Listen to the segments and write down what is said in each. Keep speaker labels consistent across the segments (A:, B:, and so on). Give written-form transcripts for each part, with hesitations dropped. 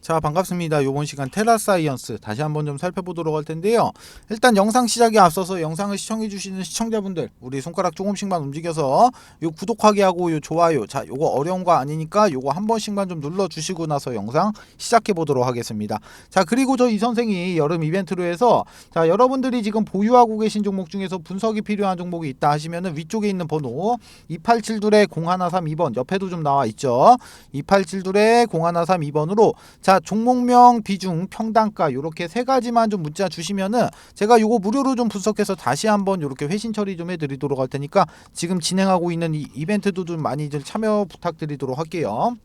A: 자, 반갑습니다. 이번 시간 테라사이언스 다시 한번 좀 살펴보도록 할 텐데요. 일단 영상 시작에 앞서서 영상을 시청해 주시는 시청자분들, 우리 손가락 조금씩만 움직여서 요 구독하기 하고 요 좋아요, 자 요거 어려운 거 아니니까 요거 한 번씩만 좀 눌러 주시고 나서 영상 시작해 보도록 하겠습니다. 자, 그리고 저 이 선생이 여름 이벤트로 해서, 자 여러분들이 지금 보유하고 계신 종목 중에서 분석이 필요한 종목이 있다 하시면은 위쪽에 있는 번호 2872-0132번 옆에도 좀 나와 있죠. 2872-0132번으로 자 종목명, 비중, 평단가 요렇게 세 가지만 좀 문자 주시면은 제가 요거 무료로 좀 분석해서 다시 한번 요렇게 회신 처리 좀 해드리도록 할 테니까 지금 진행하고 있는 이 이벤트도 좀 많이 좀 참여 부탁드리도록 할게요.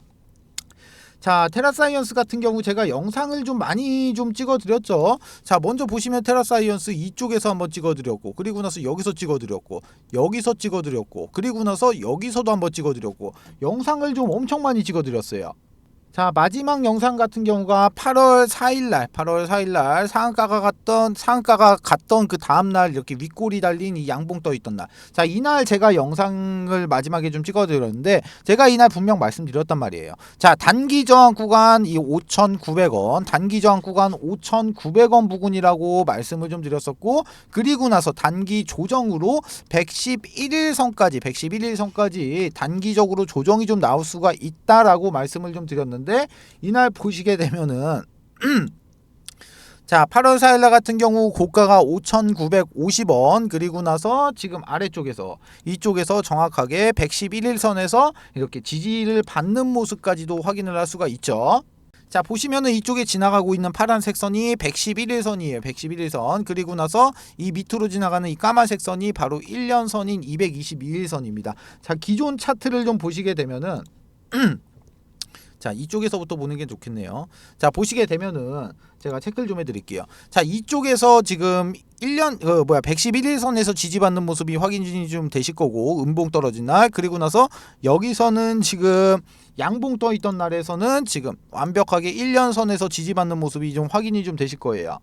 A: 자, 테라사이언스 같은 경우 제가 영상을 좀 많이 좀 찍어드렸죠. 자, 먼저 보시면 테라사이언스 이쪽에서 한번 찍어드렸고, 그리고 나서 여기서 찍어드렸고, 여기서 찍어드렸고, 그리고 나서 여기서도 한번 찍어드렸고, 영상을 좀 엄청 많이 찍어드렸어요. 자, 마지막 영상 같은 경우가 8월 4일날 상한가가 갔던 그 다음날 이렇게 윗골이 달린 이 양봉 떠 있던 날. 자, 이날 제가 영상을 마지막에 좀 찍어드렸는데 제가 이날 분명 말씀드렸단 말이에요. 자, 단기 저항 구간 이 5,900원, 단기 저항 구간 5,900원 부근이라고 말씀을 좀 드렸었고, 그리고 나서 단기 조정으로 111일선까지 단기적으로 조정이 좀 나올 수가 있다라고 말씀을 좀 드렸는데, 이날 보시게 되면은 자, 8월 4일날 같은 경우 고가가 5,950원, 그리고 나서 지금 아래쪽에서 이쪽에서 정확하게 111일선에서 이렇게 지지를 받는 모습까지도 확인을 할 수가 있죠. 자, 보시면은 이쪽에 지나가고 있는 파란색 선이 111일선이에요. 111일선. 그리고 나서 이 밑으로 지나가는 이 까만색 선이 바로 1년선인 222일선입니다. 자, 기존 차트를 좀 보시게 되면은 자, 이쪽에서부터 보는 게 좋겠네요. 자, 보시게 되면은 제가 체크를 좀 해드릴게요. 자, 이쪽에서 지금 111일선에서 지지받는 모습이 확인이 좀 되실 거고, 음봉 떨어진 날, 그리고 나서 여기서는 지금 양봉 떠 있던 날에서는 지금 완벽하게 1년선에서 지지받는 모습이 좀 확인이 좀 되실 거예요.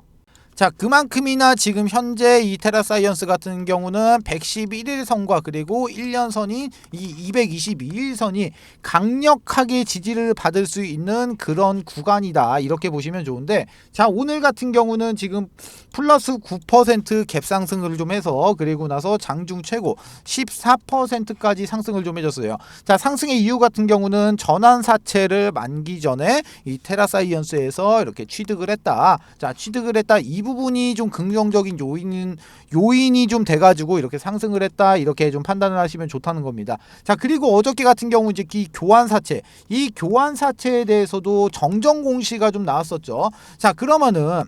A: 자, 그만큼이나 지금 현재 이 테라사이언스 같은 경우는 111일선과 그리고 1년선인 이 222일선이 강력하게 지지를 받을 수 있는 그런 구간이다, 이렇게 보시면 좋은데, 자, 오늘 같은 경우는 지금 플러스 9% 갭 상승을 좀 해서, 그리고 나서 장중 최고 14%까지 상승을 좀 해줬어요. 자, 상승의 이유 같은 경우는 전환사채를 만기 전에 이 테라사이언스에서 이렇게 취득을 했다. 자, 취득을 했다, 이 부분이 좀 긍정적인 요인이 좀 돼가지고 이렇게 상승을 했다, 이렇게 좀 판단을 하시면 좋다는 겁니다. 자, 그리고 어저께 같은 경우 이제 이 교환사채에 대해서도 정정 공시가 좀 나왔었죠. 자, 그러면은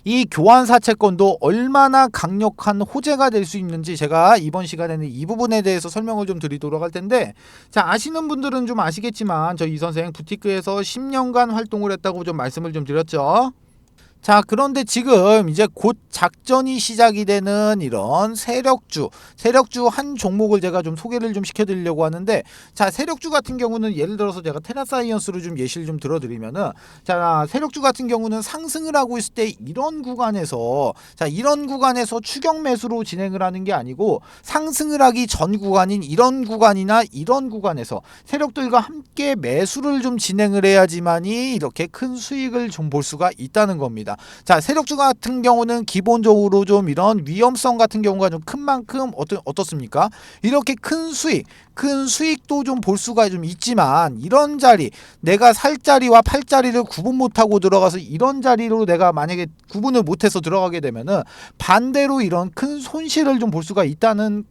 A: 이 교환사채권도 얼마나 강력한 호재가 될 수 있는지 제가 이번 시간에는 이 부분에 대해서 설명을 좀 드리도록 할 텐데, 자, 아시는 분들은 좀 아시겠지만 저 이 선생 부티크에서 10년간 활동을 했다고 좀 말씀을 좀 드렸죠. 자, 그런데 지금 이제 곧 작전이 시작이 되는 이런 세력주 한 종목을 제가 좀 소개를 좀 시켜드리려고 하는데, 자, 세력주 같은 경우는 예를 들어서 제가 테라사이언스로 좀 예시를 좀 들어드리면은, 자, 세력주 같은 경우는 상승을 하고 있을 때 이런 구간에서 추격 매수로 진행을 하는 게 아니고, 상승을 하기 전 구간인 이런 구간이나 이런 구간에서 세력들과 함께 매수를 좀 진행을 해야지만이 이렇게 큰 수익을 좀 볼 수가 있다는 겁니다. 자, 세력주 같은 경우는 기본적으로 좀 이런 위험성 같은 경우가 좀 큰 만큼 어떻습니까? 이렇게 큰 수익도 좀 볼 수가 좀 있지만, 이런 자리, 내가 살 자리와 팔 자리를 구분 못하고 들어가서 이런 자리로 내가 만약에 구분을 못해서 들어가게 되면은 반대로 이런 큰 손실을 좀 볼 수가 있다는,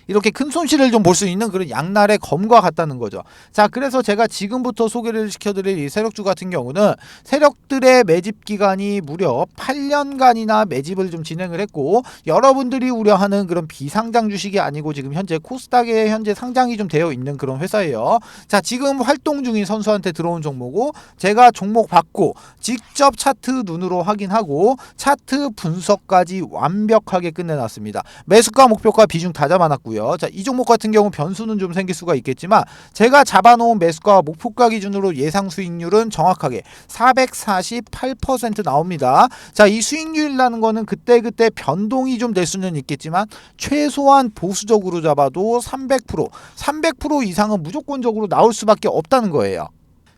A: 이렇게 큰 손실을 좀 볼 수 있는 그런 양날의 검과 같다는 거죠. 자, 그래서 제가 지금부터 소개를 시켜드릴 이 세력주 같은 경우는 세력들의 매집 기간이 무려 8년간이나 매집을 좀 진행을 했고, 여러분들이 우려하는 그런 비상장 주식이 아니고 지금 현재 코스닥에 현재 상장이 좀 되어 있는 그런 회사예요. 자, 지금 활동 중인 선수한테 들어온 종목이고, 제가 종목 받고 직접 차트 눈으로 확인하고 차트 분석까지 완벽하게 끝내놨습니다. 매수가, 목표가, 비중 다 잡아놨고요. 자, 이 종목 같은 경우 변수는 좀 생길 수가 있겠지만 제가 잡아놓은 매수가, 목표가 기준으로 예상 수익률은 정확하게 448% 나옵니다. 자, 이 수익률이라는 거는 그때그때 변동이 좀 될 수는 있겠지만 최소한 보수적으로 잡아도 300% 이상은 무조건적으로 나올 수밖에 없다는 거예요.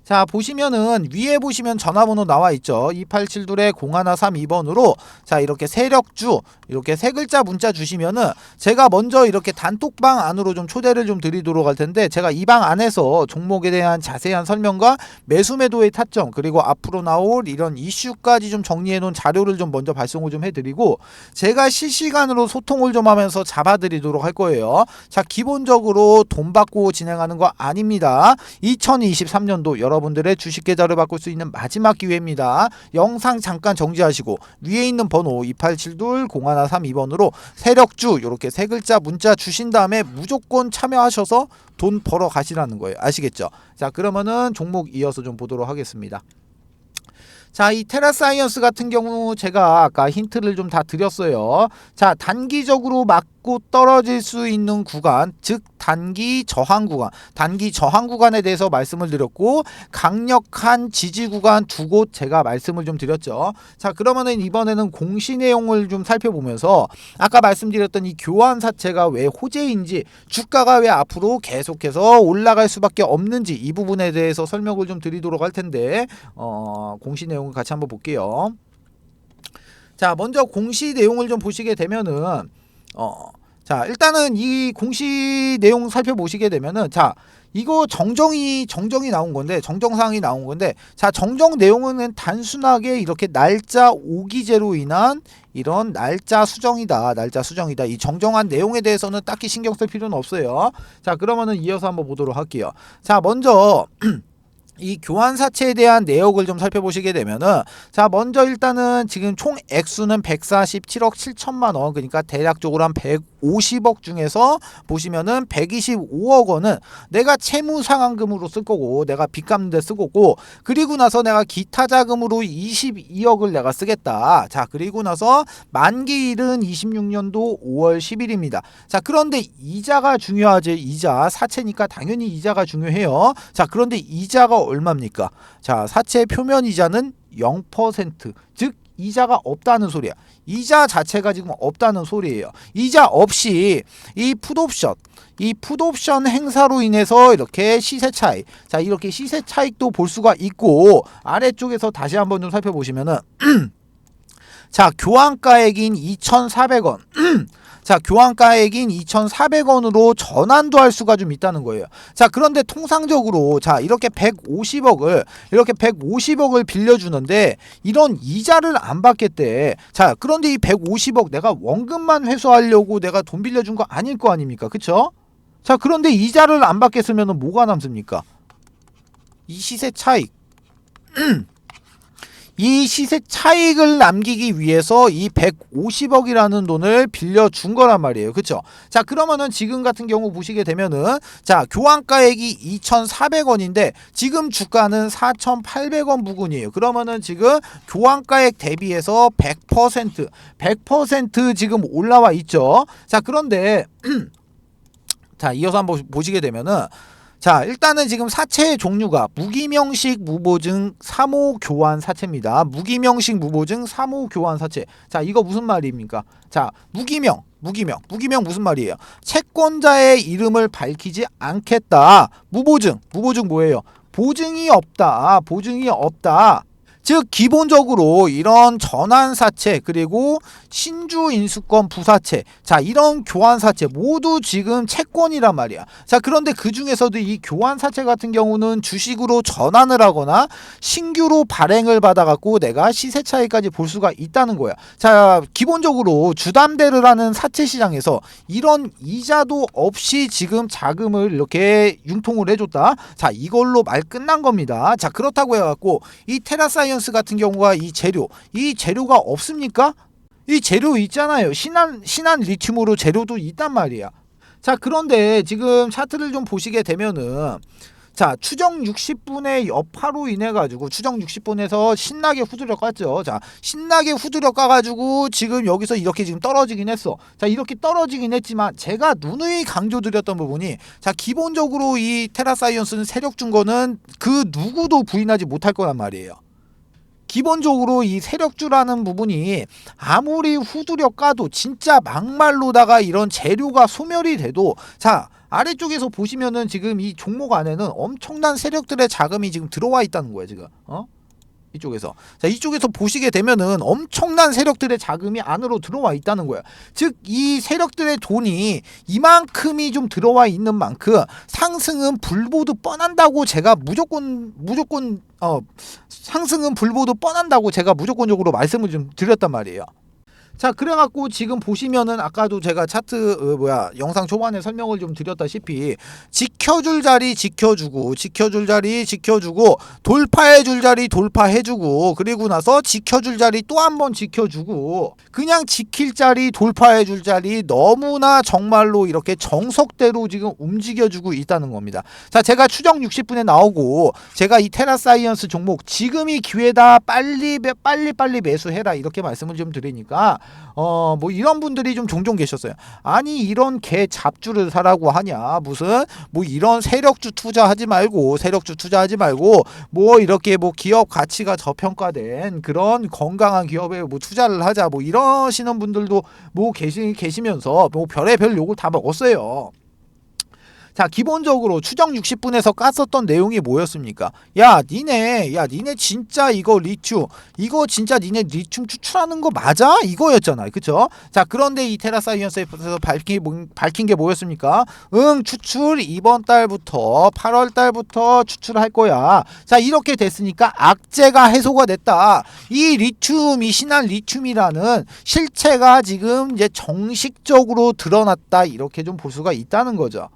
A: 자, 보시면은 위에 보시면 전화번호 나와 있죠. 2872-0132번으로 자, 이렇게 세력주 이렇게 세 글자 문자 주시면은 제가 먼저 이렇게 단톡방 안으로 좀 초대를 좀 드리도록 할 텐데, 제가 이 방 안에서 종목에 대한 자세한 설명과 매수 매도의 타점, 그리고 앞으로 나올 이런 이슈까지 좀 정리해 놓은 자료를 좀 먼저 발송을 좀 해드리고, 제가 실시간으로 소통을 좀 하면서 잡아드리도록 할 거예요. 자, 기본적으로 돈 받고 진행하는 거 아닙니다. 2023년도 여러분들의 주식 계좌를 바꿀 수 있는 마지막 기회입니다. 영상 잠깐 정지하시고 위에 있는 번호 2872-0132번으로 세력주 이렇게 세 글자 문자 주신 다음에 무조건 참여하셔서 돈 벌어 가시라는 거예요. 아시겠죠? 자, 그러면은 종목 이어서 좀 보도록 하겠습니다. 자, 이 테라사이언스 같은 경우 제가 아까 힌트를 좀 다 드렸어요. 자, 단기적으로 맞고 떨어질 수 있는 구간, 즉 단기 저항 구간, 단기 저항 구간에 대해서 말씀을 드렸고, 강력한 지지 구간 두 곳 제가 말씀을 좀 드렸죠. 자, 그러면은 이번에는 공시 내용을 좀 살펴보면서 아까 말씀드렸던 이 교환사채가 왜 호재인지, 주가가 왜 앞으로 계속해서 올라갈 수밖에 없는지, 이 부분에 대해서 설명을 좀 드리도록 할 텐데, 공시 내용을 같이 한번 볼게요. 자, 먼저 공시 내용을 좀 보시게 되면은 자, 일단은 이 공시 내용 살펴보시게 되면은, 자, 이거 정정이 나온 건데, 정정사항이 나온 건데, 자, 정정 내용은 단순하게 이렇게 날짜 오기제로 인한 이런 날짜 수정이다. 이 정정한 내용에 대해서는 딱히 신경 쓸 필요는 없어요. 자, 그러면은 이어서 한번 보도록 할게요. 자, 먼저 이 교환사채에 대한 내역을 좀 살펴보시게 되면은, 자, 먼저 일단은 지금 총 액수는 147억 7천만 원, 그러니까 대략적으로 한 150억 중에서 보시면은 125억 원은 내가 채무 상환금으로 쓸 거고, 내가 빚 갚는 데 쓰고, 그리고 나서 내가 기타 자금으로 22억을 내가 쓰겠다. 자, 그리고 나서 만기일은 26년도 5월 10일입니다. 자, 그런데 이자가 중요하지. 이자, 사채니까 당연히 이자가 중요해요. 자, 그런데 이자가 얼마입니까? 자, 사채 표면 이자는 0%, 즉 이자가 없다는 소리야. 이자 자체가 지금 없다는 소리예요. 이자 없이 이 풋옵션 행사로 인해서 이렇게 시세 차익, 자, 이렇게 시세 차익도 볼 수가 있고, 아래쪽에서 다시 한번 좀 살펴보시면은 자, 교환가액인 2,400원 자, 교환가액인 2,400원으로 전환도 할 수가 좀 있다는 거예요. 자, 그런데 통상적으로 자, 이렇게 150억을 빌려주는데 이런 이자를 안 받겠대. 자, 그런데 이 150억 내가 원금만 회수하려고 내가 돈 빌려준 거 아닐 거 아닙니까? 그쵸? 자, 그런데 이자를 안 받겠으면 뭐가 남습니까? 이 시세 차익. 이 시세 차익을 남기기 위해서 이 150억이라는 돈을 빌려준 거란 말이에요. 그쵸? 자, 그러면은 지금 같은 경우 보시게 되면은, 자, 교환가액이 2,400원인데 지금 주가는 4,800원 부근이에요. 그러면은 지금 교환가액 대비해서 100% 지금 올라와 있죠. 자, 그런데 자, 이어서 한번 보시게 되면은, 자, 일단은 지금 사채의 종류가 무기명식 무보증 3호 교환 사채입니다. 무기명식 무보증 3호 교환 사채. 자, 이거 무슨 말입니까? 자, 무기명 무슨 말이에요? 채권자의 이름을 밝히지 않겠다. 무보증 뭐예요? 보증이 없다. 즉 기본적으로 이런 전환사채, 그리고 신주인수권 부사채, 자, 이런 교환사채 모두 지금 채권이란 말이야. 자, 그런데 그 중에서도 이 교환사채 같은 경우는 주식으로 전환을 하거나 신규로 발행을 받아갖고 내가 시세 차익까지 볼 수가 있다는 거야. 자, 기본적으로 주담대를 하는 사채 시장에서 이런 이자도 없이 지금 자금을 이렇게 융통을 해줬다. 자, 이걸로 말 끝난 겁니다. 자, 그렇다고 해갖고 이 테라사이언스 같은 경우가 이 재료가 없습니까? 이 재료 있잖아요. 신한 리튬으로 재료도 있단 말이야. 자, 그런데 지금 차트를 좀 보시게 되면은, 자, 추정 60분의 여파로 인해 가지고 추정 60분에서 신나게 후드려 깠죠. 자, 신나게 후드려 까가지고 지금 여기서 이렇게 지금 떨어지긴 했어. 자, 이렇게 떨어지긴 했지만 제가 누누이 강조드렸던 부분이, 자, 기본적으로 이 테라사이언스는 세력 준 거는 그 누구도 부인하지 못할 거란 말이에요. 기본적으로 이 세력주라는 부분이 아무리 후두려 까도 진짜 막말로다가 이런 재료가 소멸이 돼도, 자, 아래쪽에서 보시면은 지금 이 종목 안에는 엄청난 세력들의 자금이 지금 들어와 있다는 거예요, 지금. 이쪽에서. 자, 이쪽에서 보시게 되면은 엄청난 세력들의 자금이 안으로 들어와 있다는 거예요. 즉, 이 세력들의 돈이 이만큼이 좀 들어와 있는 만큼 상승은 불보듯 뻔한다고 제가 무조건 상승은 불보듯 뻔한다고 제가 무조건적으로 말씀을 좀 드렸단 말이에요. 자, 그래갖고 지금 보시면은 아까도 제가 차트 영상 초반에 설명을 좀 드렸다시피 지켜줄 자리 지켜주고 지켜줄 자리 지켜주고 돌파해줄 자리 돌파해주고 그리고 나서 지켜줄 자리 또 한 번 지켜주고 그냥 지킬 자리 돌파해줄 자리 너무나 정말로 이렇게 정석대로 지금 움직여주고 있다는 겁니다. 자, 제가 추정 60분에 나오고 제가 이 테라사이언스 종목 지금이 기회다 빨리 매수해라 이렇게 말씀을 좀 드리니까 뭐 이런 분들이 좀 종종 계셨어요. 아니 이런 개 잡주를 사라고 하냐, 무슨 뭐 이런 세력주 투자하지 말고 뭐 이렇게 뭐 기업 가치가 저평가된 그런 건강한 기업에 뭐 투자를 하자 뭐 이러시는 분들도 뭐 계시면서 뭐 별의별 욕을 다 먹었어요. 자, 기본적으로 추정 60분에서 깠었던 내용이 뭐였습니까? 니네 진짜 이거 진짜 니네 리튬 추출하는 거 맞아? 이거였잖아요. 그쵸? 자, 그런데 이 테라사이언스에서 밝힌 게 뭐였습니까? 추출 이번 달부터 8월 달부터 추출할 거야. 자, 이렇게 됐으니까 악재가 해소가 됐다. 이 리튬, 이 신한 리튬이라는 실체가 지금 이제 정식적으로 드러났다. 이렇게 좀 볼 수가 있다는 거죠.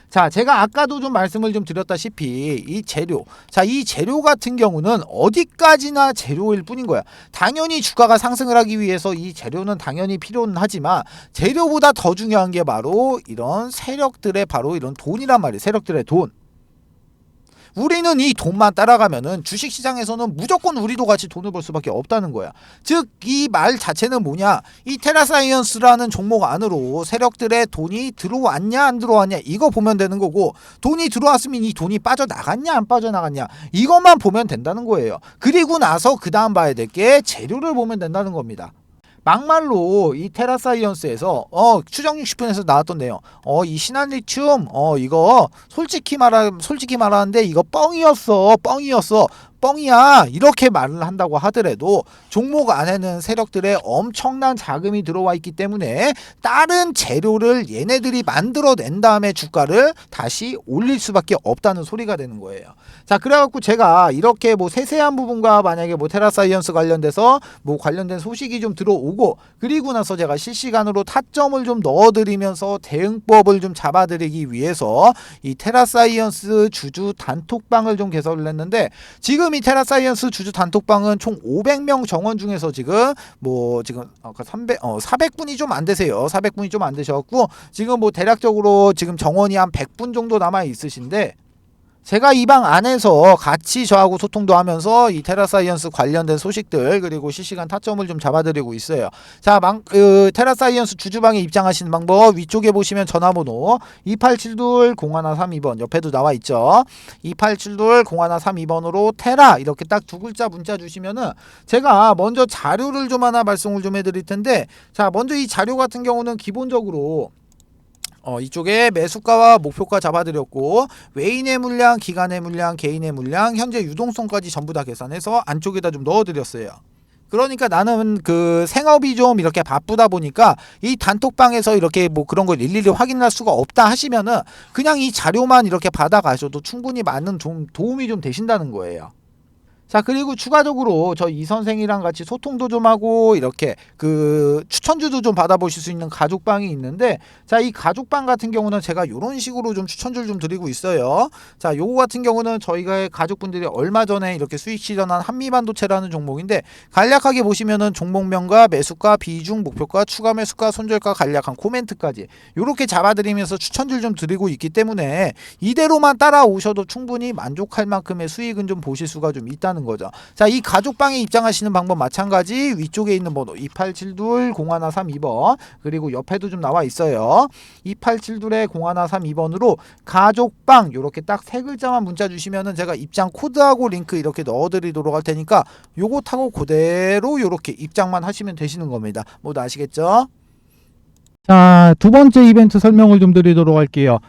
A: 자, 제가 아까도 좀 말씀을 좀 드렸다시피 이 재료, 자, 이 재료 같은 경우는 어디까지나 재료일 뿐인 거야. 당연히 주가가 상승을 하기 위해서 이 재료는 당연히 필요는 하지만 재료보다 더 중요한 게 바로 이런 세력들의 바로 이런 돈이란 말이에요. 세력들의 돈. 우리는 이 돈만 따라가면은 주식시장에서는 무조건 우리도 같이 돈을 벌 수밖에 없다는 거야. 즉, 이 말 자체는 뭐냐, 이 테라사이언스라는 종목 안으로 세력들의 돈이 들어왔냐 안 들어왔냐 이거 보면 되는 거고, 돈이 들어왔으면 이 돈이 빠져나갔냐 안 빠져나갔냐 이것만 보면 된다는 거예요. 그리고 나서 그 다음 봐야 될 게 재료를 보면 된다는 겁니다. 막말로 이 테라사이언스에서 추정 60분에서 나왔던 내용, 이 신한리튬 이거 솔직히 말하는데 이거 뻥이었어 뻥이야 이렇게 말을 한다고 하더라도 종목 안에는 세력들의 엄청난 자금이 들어와 있기 때문에 다른 재료를 얘네들이 만들어낸 다음에 주가를 다시 올릴 수밖에 없다는 소리가 되는 거예요. 자, 그래갖고 제가 이렇게 뭐 세세한 부분과 만약에 뭐 테라사이언스 관련돼서 뭐 관련된 소식이 좀 들어오고 그리고 나서 제가 실시간으로 타점을 좀 넣어드리면서 대응법을 좀 잡아드리기 위해서 이 테라사이언스 주주 단톡방을 좀 개설을 했는데, 지금 이 테라사이언스 주주 단톡방은 총 500명 정원 중에서 지금 400분이 좀 안 되세요. 400분이 좀 안 되셔갖고 지금 뭐 대략적으로 지금 정원이 한 100분 정도 남아 있으신데, 제가 이 방 안에서 같이 저하고 소통도 하면서 이 테라사이언스 관련된 소식들 그리고 실시간 타점을 좀 잡아드리고 있어요. 자, 테라사이언스 주주방에 입장하시는 방법 위쪽에 보시면 전화번호 2872-0132번 옆에도 나와 있죠. 2872-0132번으로 테라 이렇게 딱 두 글자 문자 주시면은 제가 먼저 자료를 좀 하나 발송을 좀 해드릴 텐데, 자, 먼저 이 자료 같은 경우는 기본적으로 이쪽에 매수가와 목표가 잡아드렸고 외인의 물량, 기관의 물량, 개인의 물량, 현재 유동성까지 전부 다 계산해서 안쪽에다 좀 넣어드렸어요. 그러니까 나는 그 생업이 좀 이렇게 바쁘다 보니까 이 단톡방에서 이렇게 뭐 그런 걸 일일이 확인할 수가 없다 하시면은 그냥 이 자료만 이렇게 받아가셔도 충분히 많은 좀 도움이 좀 되신다는 거예요. 자, 그리고 추가적으로 저 이 선생이랑 같이 소통도 좀 하고 이렇게 그 추천주도 좀 받아보실 수 있는 가족방이 있는데, 자, 이 가족방 같은 경우는 제가 이런 식으로 좀 추천주를 좀 드리고 있어요. 자, 요거 같은 경우는 저희가 가족분들이 얼마 전에 이렇게 수익 실현한 한미반도체라는 종목인데, 간략하게 보시면은 종목명과 매수가, 비중, 목표가, 추가 매수가, 손절가, 간략한 코멘트까지 요렇게 잡아드리면서 추천주를 좀 드리고 있기 때문에 이대로만 따라오셔도 충분히 만족할 만큼의 수익은 좀 보실 수가 좀 있다는 거죠. 자, 이 가족방에 입장하시는 방법 마찬가지 위쪽에 있는 번호 2872-0132번 그리고 옆에도 좀 나와 있어요. 2872-0132번으로 가족방 요렇게 딱 세 글자만 문자 주시면은 제가 입장 코드하고 링크 이렇게 넣어드리도록 할 테니까 요거 타고 그대로 요렇게 입장만 하시면 되시는 겁니다. 모두 아시겠죠? 자, 두 번째 이벤트 설명을 좀 드리도록 할게요.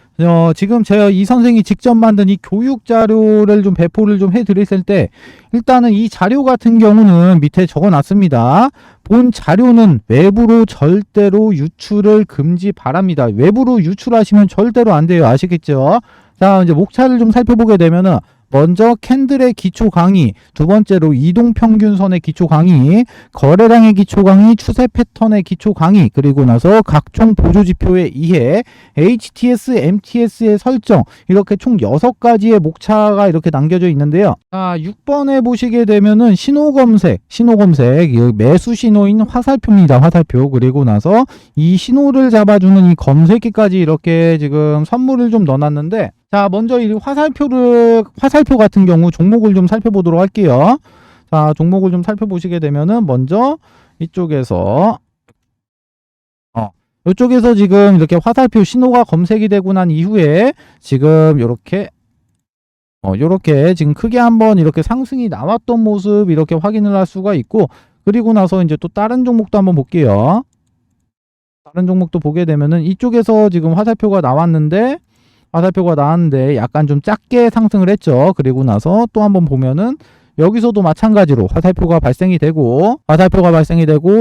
A: 지금 제가 이 선생이 직접 만든 이 교육 자료를 좀 배포를 좀 해드렸을 때, 일단은 이 자료 같은 경우는 밑에 적어 놨습니다. 본 자료는 외부로 절대로 유출을 금지 바랍니다. 외부로 유출하시면 절대로 안 돼요. 아시겠죠? 자, 이제 목차를 좀 살펴보게 되면은, 먼저 캔들의 기초 강의, 두 번째로 이동평균선의 기초 강의, 거래량의 기초 강의, 추세 패턴의 기초 강의, 그리고 나서 각종 보조지표의 이해, HTS, MTS의 설정, 이렇게 총 6가지의 목차가 이렇게 남겨져 있는데요. 자, 6번에 보시게 되면은 신호검색, 매수 신호인 화살표입니다. 화살표. 그리고 나서 이 신호를 잡아주는 이 검색기까지 이렇게 지금 선물을 좀 넣어놨는데, 자, 먼저 이 화살표 같은 경우 종목을 좀 살펴보도록 할게요. 자, 종목을 좀 살펴보시게 되면은 먼저 이쪽에서 이쪽에서 지금 이렇게 화살표 신호가 검색이 되고 난 이후에 지금 요렇게 지금 크게 한번 이렇게 상승이 나왔던 모습 이렇게 확인을 할 수가 있고, 그리고 나서 이제 또 다른 종목도 한번 볼게요. 다른 종목도 보게 되면은 이쪽에서 지금 화살표가 나왔는데 약간 좀 작게 상승을 했죠. 그리고 나서 또 한번 보면은 여기서도 마찬가지로 화살표가 발생이 되고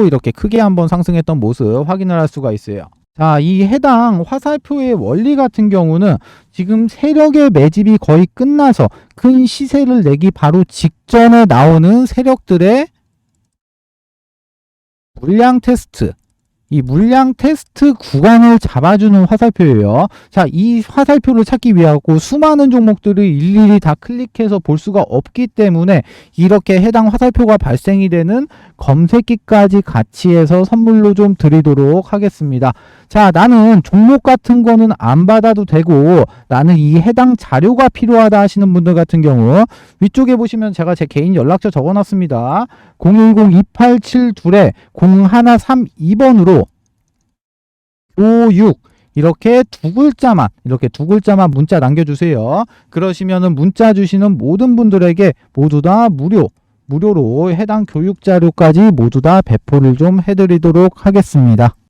A: 이렇게 크게 한번 상승했던 모습 확인을 할 수가 있어요. 자, 이 해당 화살표의 원리 같은 경우는 지금 세력의 매집이 거의 끝나서 큰 시세를 내기 바로 직전에 나오는 세력들의 물량 테스트 구간을 잡아주는 화살표예요. 자, 이 화살표를 찾기 위하고 수많은 종목들을 일일이 다 클릭해서 볼 수가 없기 때문에 이렇게 해당 화살표가 발생이 되는 검색기까지 같이 해서 선물로 좀 드리도록 하겠습니다. 자, 나는 종목 같은 거는 안 받아도 되고 나는 이 해당 자료가 필요하다 하시는 분들 같은 경우 위쪽에 보시면 제가 제 개인 연락처 적어놨습니다. 010-2872-0132번으로 교육 이렇게 두 글자만 문자 남겨주세요. 그러시면은 문자 주시는 모든 분들에게 모두 다 무료로 해당 교육 자료까지 모두 다 배포를 좀 해드리도록 하겠습니다.